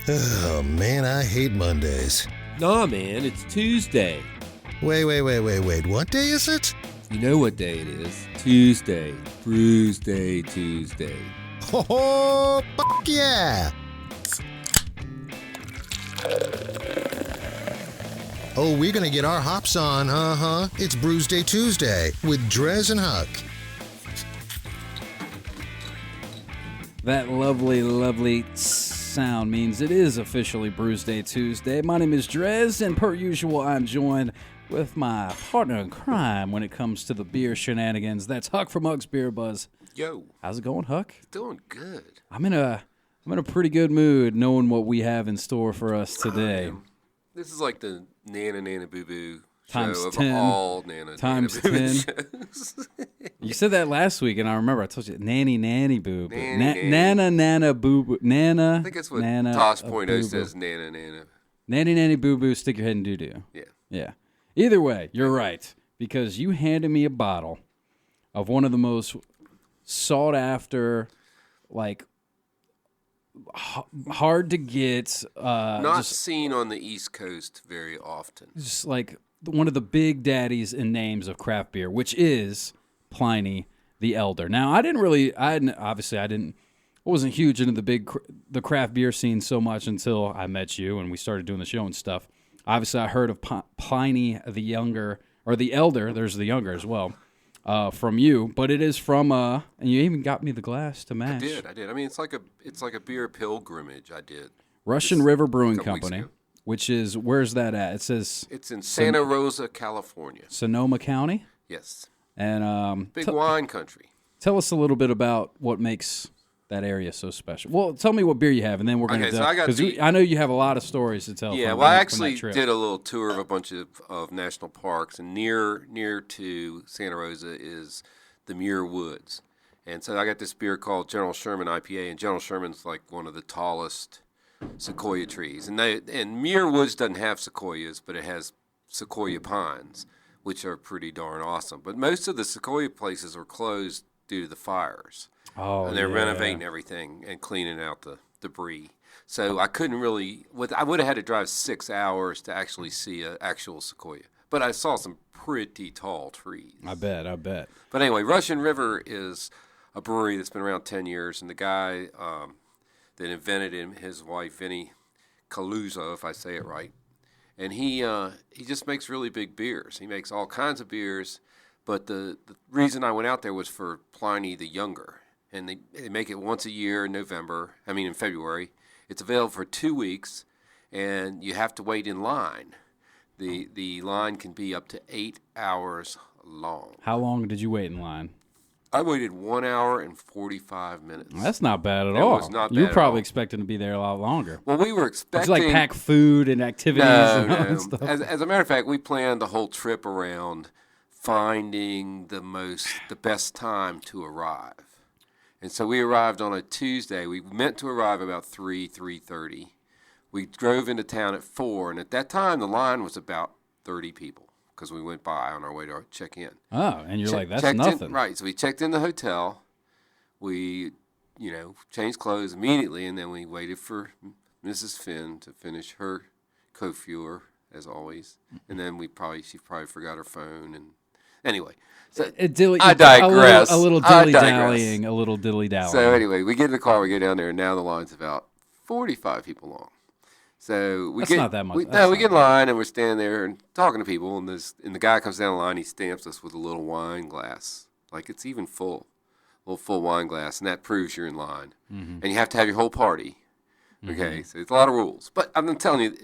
Oh, man, I hate Mondays. Nah, man, it's Tuesday. Wait. What day is it? You know what day it is. Tuesday. Brewsday Tuesday. Oh, fuck yeah! Oh, we're gonna get our hops on, It's Brewsday Tuesday with DreZ and Huck. That lovely sound means it is officially Brewsday Tuesday. My name is DreZ, and per usual, I'm joined with my partner in crime when it comes to the beer shenanigans. That's Huck from Huck's Beer Buzz. Yo. How's it going, Huck? Doing good. I'm in a pretty good mood knowing what we have in store for us today. This is like the Nana Boo Boo Times show 10. of all Nana Times Boo Boo 10. shows. You said that last week, and I remember I told you, nanny boo boo. Nanny. Nana boo boo. I think that's what Nana Tosh.0 says, Nana. Nanny boo boo, stick your head in doo doo. Yeah. Either way, you're right, because you handed me a bottle of one of the most sought after, like, hard to get. Not seen on the East Coast very often. Just like one of the big daddies in names of craft beer, which is Pliney the Elder. Now, I wasn't huge into the craft beer scene so much until I met you and we started doing the show and stuff. Obviously, I heard of Pliney the Younger, or the Elder, there's the Younger as well, from you, but it is from, and you even got me the glass to match. I did. I mean, it's like a beer pilgrimage I did. Russian River Brewing Company, which is, where's that at? It says... It's in Santa Rosa, California. Sonoma County? Yes. And big wine country. Tell us a little bit about what makes that area so special. Well, tell me what beer you have, and then we're going to... Okay, so I know you have a lot of stories to tell. Yeah, I actually did a little tour of a bunch of national parks, and near to Santa Rosa is the Muir Woods. And so I got this beer called General Sherman IPA, and General Sherman's like one of the tallest sequoia trees. And Muir Woods doesn't have sequoias, but it has sequoia pines, which are pretty darn awesome. But most of the sequoia places were closed due to the fires. Oh, and they're renovating everything and cleaning out the debris. So I couldn't really, I would have had to drive 6 hours to actually see an actual sequoia. But I saw some pretty tall trees. I bet. But anyway, Russian River is a brewery that's been around 10 years. And the guy that invented him, his wife, Vinny Kaluza, if I say it right. And he just makes really big beers. He makes all kinds of beers. But the reason I went out there was for Pliney the Younger. And they make it once a year in February. It's available for 2 weeks, and you have to wait in line. The line can be up to 8 hours long. How long did you wait in line? I waited 1 hour and 45 minutes. That's not bad at all. It was not bad. You were probably expecting to be there a lot longer. Well, we were expecting... Did you pack food and activities and all that stuff? As a matter of fact, we planned the whole trip around finding the best time to arrive. And so we arrived on a Tuesday. We meant to arrive about 3:30. We drove into town at 4, and at that time the line was about 30 people because we went by on our way to check in. Oh, and you're like, that's nothing. Right, so we checked in the hotel. We, changed clothes immediately, and then we waited for Mrs. Finn to finish her co-fueler, as always. And then she probably forgot her phone, and anyway. So I digress. A little dilly-dallying. So anyway, we get in the car, we go down there, and now the line's about 45 people long. So That's not that much. We get in line, and we're standing there and talking to people, and the guy comes down the line, he stamps us with a little wine glass. Like it's even full. A little full wine glass, and that proves you're in line. Mm-hmm. And you have to have your whole party. Okay, so it's a lot of rules. But I'm telling you,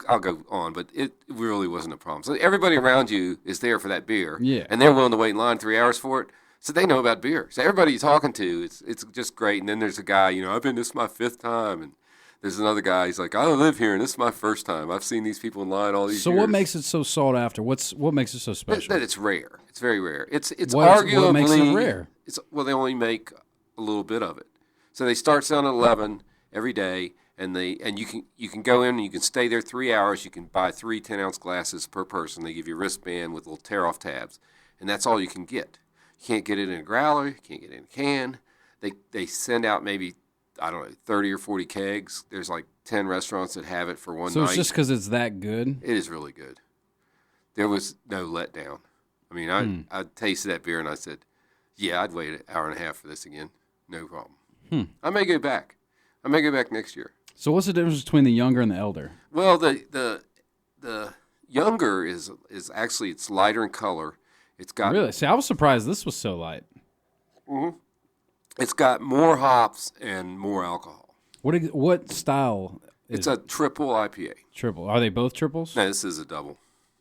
I'll go on, but it really wasn't a problem. So everybody around you is there for that beer, and they're willing to wait in line 3 hours for it, so they know about beer. So everybody you're talking to, it's just great. And then there's a guy, this is my 5th time, and there's another guy, he's like, I live here, and this is my 1st time. I've seen these people in line all these years. So what makes it so sought after? What makes it so special? That it's rare. It's very rare. It's arguably... What makes it rare? They only make a little bit of it. So they start selling at 11 every day, and you can go in and you can stay there 3 hours. You can buy 3 10-ounce glasses per person. They give you a wristband with little tear-off tabs, and that's all you can get. You can't get it in a growler. You can't get it in a can. They send out maybe I don't know, 30 or 40 kegs. There's like 10 restaurants that have it for one So night. it's just because it's that good? It is really good. There was no letdown. I mean, I tasted that beer and I said, yeah, I'd wait an hour and a half for this again. No problem. I may go back. I may go back next year. So what's the difference between the younger and the elder? Well, the younger is actually, it's lighter in color. It's got Really? See, I was surprised this was so light. It's got more hops and more alcohol. What style is It's a triple IPA. triple? Are they both triples? No, this is a double.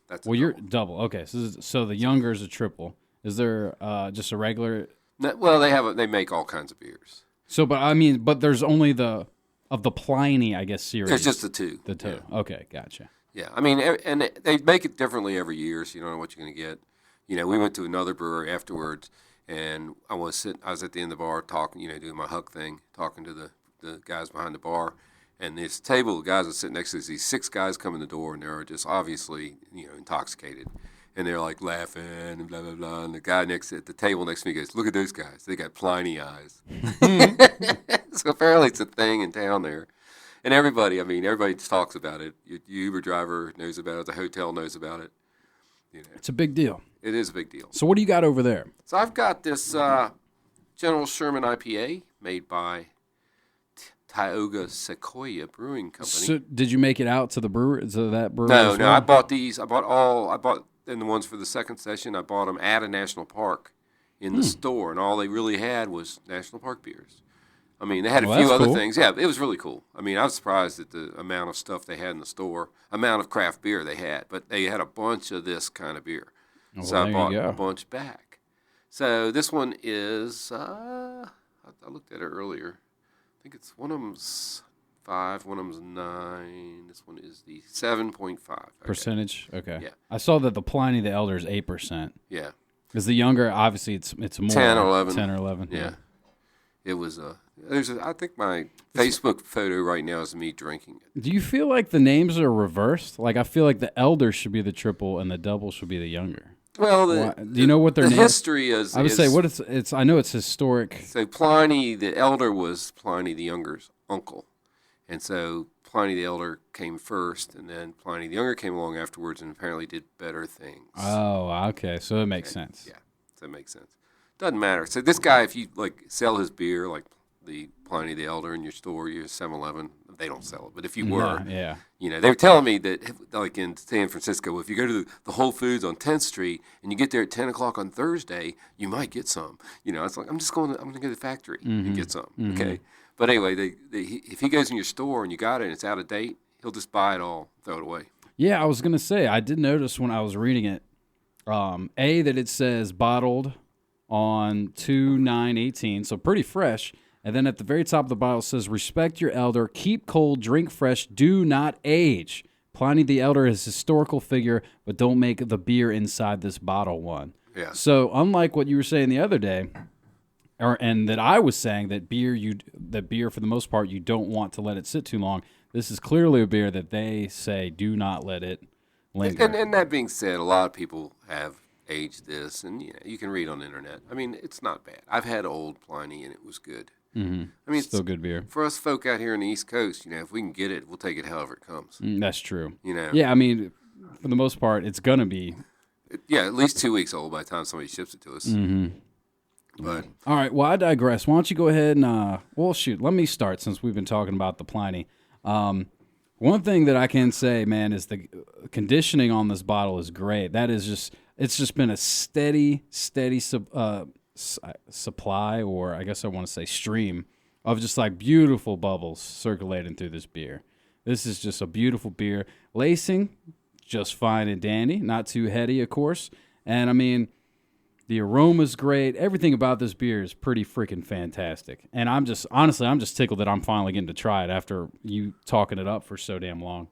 That's a Well, you're double. double. Okay, so the younger is a triple. Is there just a regular? No, well, they make all kinds of beers. So, but there's only the Pliney, I guess, series. There's just the two. The two. Yeah. Okay, gotcha. Yeah, I mean, and they make it differently every year, so you don't know what you're going to get. You know, we went to another brewery afterwards, and I was at the end of the bar talking, doing my Huck thing, talking to the guys behind the bar, and this table of guys that sit next to us, these 6 guys come in the door, and they're just obviously, intoxicated, and they're like laughing and blah blah blah, and the guy at the table next to me goes, "Look at those guys, they got Pliney eyes." So apparently it's a thing in town there. And everybody just talks about it. Your Uber driver knows about it. The hotel knows about it. It's a big deal. It is a big deal. So what do you got over there? So I've got this General Sherman IPA made by Tioga Sequoia Brewing Company. So did you make it out to the brewer? To that brewery? No, as no. well? I bought these. I bought and the ones for the second session. I bought them at a national park in the store, and all they really had was national park beers. I mean, they had a few that's other cool. things. Yeah, it was really cool. I mean, I was surprised at the amount of stuff they had in the store, amount of craft beer they had, but they had a bunch of this kind of beer. So there I you bought go. a bunch back. So this one is, I looked at it earlier. I think it's one of them's 5, one of them's 9. This one is the 7.5. Okay. Percentage? Okay. Yeah. I saw that the Pliny the Elder is 8%. Yeah. Because the younger, obviously, it's more. 10 or 11. 10 or 11. Yeah. It was, I think my Facebook photo right now is me drinking it. Do you feel like the names are reversed? Like, I feel like the Elder should be the triple and the double should be the younger. Well, Do you know what their the name history is? I would say what it's. I know it's historic. So Pliny the Elder was Pliny the Younger's uncle, and so Pliny the Elder came first, and then Pliny the Younger came along afterwards, and apparently did better things. Oh, okay. So it makes sense. Yeah, so that makes sense. Doesn't matter. So this guy, if you sell his beer like the Pliny the Elder in your store, your 7-Eleven, they don't sell it. But if you were, Yeah. they were telling me that, like in San Francisco, if you go to the Whole Foods on 10th Street and you get there at 10 o'clock on Thursday, you might get some. It's like I'm going to go to the factory and get some. Okay. But anyway, if he goes in your store and you got it and it's out of date, he'll just buy it all, throw it away. Yeah, I was gonna say I did notice when I was reading it, that it says bottled on 2/9/18, so pretty fresh. And then at the very top of the bottle it says, "Respect your elder, keep cold, drink fresh, do not age." Pliny the Elder is a historical figure, but don't make the beer inside this bottle one. Yeah. So unlike what you were saying the other day, and that I was saying that beer for the most part you don't want to let it sit too long. This is clearly a beer that they say do not let it linger. And that being said, a lot of people have aged this, and you can read on the internet. I mean, it's not bad. I've had old Pliny, and it was good. Mm-hmm. I mean, Still good beer. For us folk out here on the East Coast, if we can get it, we'll take it however it comes. That's true. Yeah, I mean, for the most part, it's gonna be. At least 2 weeks old by the time somebody ships it to us. Mm-hmm. But all right, well, I digress. Why don't you go ahead and let me start since we've been talking about the Pliny. One thing that I can say, man, is the conditioning on this bottle is great. That is it's just been a steady supply, or I guess I want to say stream, of just like beautiful bubbles circulating through this beer. This is just a beautiful beer. Lacing, just fine and dandy. Not too heady, of course. And I mean, the aroma's great. Everything about this beer is pretty freaking fantastic. And I'm just tickled that I'm finally getting to try it after you talking it up for so damn long.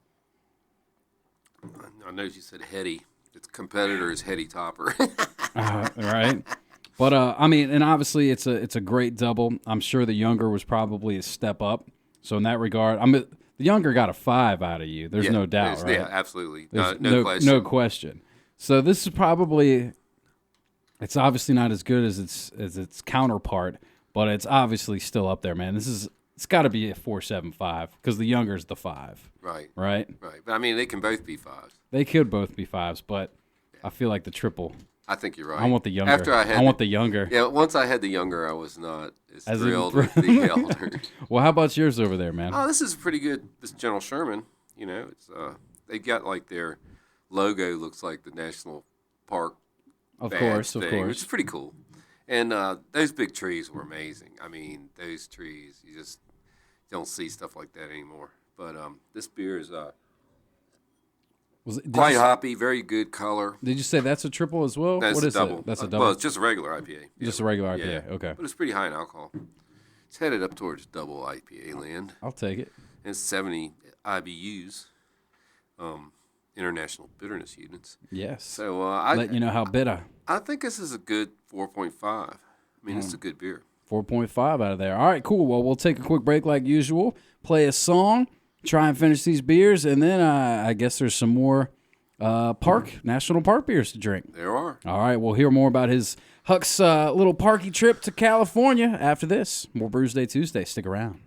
I know you said heady. Its competitor is Heady Topper. Right. But I mean, and obviously it's a great double. I'm sure the younger was probably a step up. So in that regard, the younger got a 5 out of you. There's no doubt, right? Yeah, absolutely. There's No question. No question. So this is probably, it's obviously not as good as its counterpart, but it's obviously still up there, man. This is It's got to be a 4.75 because the younger is the 5. Right. Right. But I mean, they can both be 5s. They could both be 5s, but I feel like the triple. I think you're right. I want the younger. After I want the younger. Yeah, once I had the younger, I was not as thrilled with the elder. Well, how about yours over there, man? Oh, this is pretty good. This General Sherman, it's they got like their logo looks like the National Park. Of badge course, thing, which is pretty cool. And those big trees were amazing. I mean, those trees, you just don't see stuff like that anymore. But this beer is quite hoppy, very good color. Did you say that's a triple as well? That's what is a double. it? That's a double. Well, it's just a regular IPA. Just a regular IPA. Okay. But it's pretty high in alcohol. It's headed up towards double IPA land. I'll take it. And it's 70 IBUs, international bitterness units. Yes. So let you know how bitter. I think this is a good 4.5. I mean, it's a good beer. 4.5 out of there. All right, cool. Well, we'll take a quick break like usual, play a song, try and finish these beers, and then I guess there's some more National Park beers to drink. There are. All right, we'll hear more about Huck's little parky trip to California after this. More Brewsday Tuesday. Stick around.